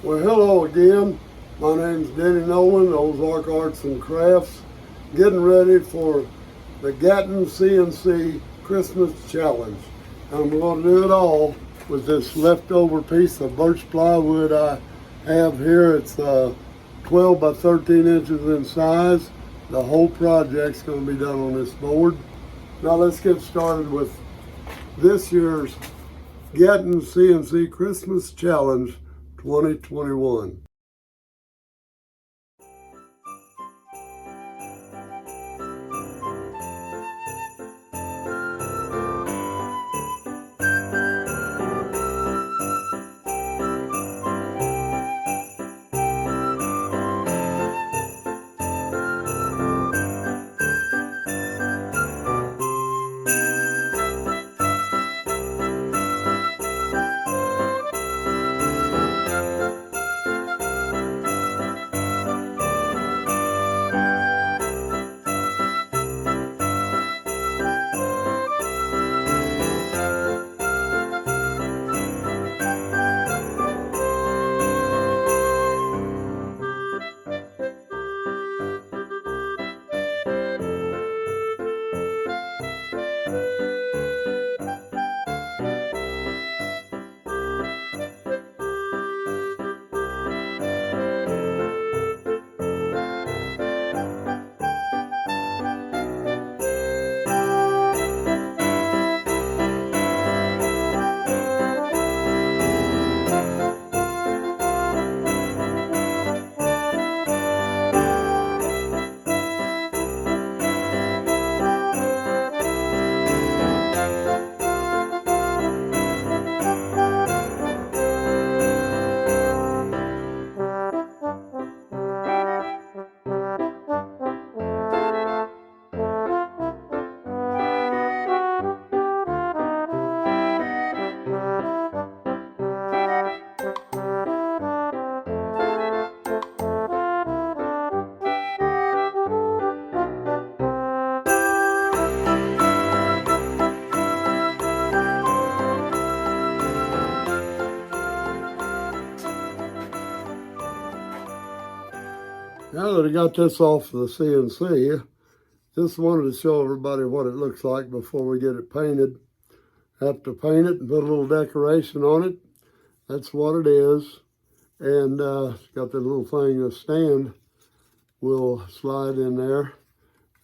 Well, hello again. My name's Denny Nolan, Ozark Arts and Crafts, getting ready for the Gatton CNC Christmas Challenge. I'm going to do it all with this leftover piece of birch plywood I have here. It's 12 by 13 inches in size. The whole project's going to be done on this board. Now let's get started with this year's Gatton CNC Christmas Challenge 2021. Now that I got this off the CNC, just wanted to show everybody what it looks like before we get it painted. Have to paint it and put a little decoration on it. That's what it is. And it's got the little thing, a stand will slide in there.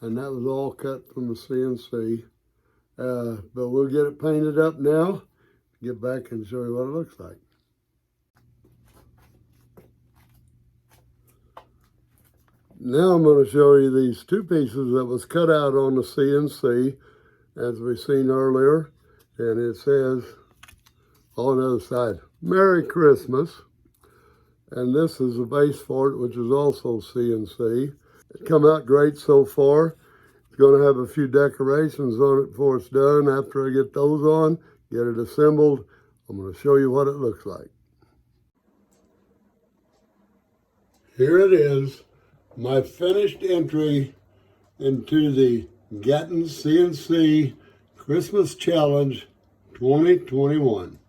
And that was all cut from the CNC. But we'll get it painted up now. Get back and show you what it looks like. Now I'm going to show you these two pieces that was cut out on the CNC, as we seen earlier. And it says on the other side, Merry Christmas. And this is the base for it, which is also CNC. It come out great so far. It's going to have a few decorations on it before it's done. After I get those on, get it assembled, I'm going to show you what it looks like. Here it is. My finished entry into the Gatton CNC Christmas Challenge 2021.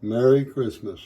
Merry Christmas.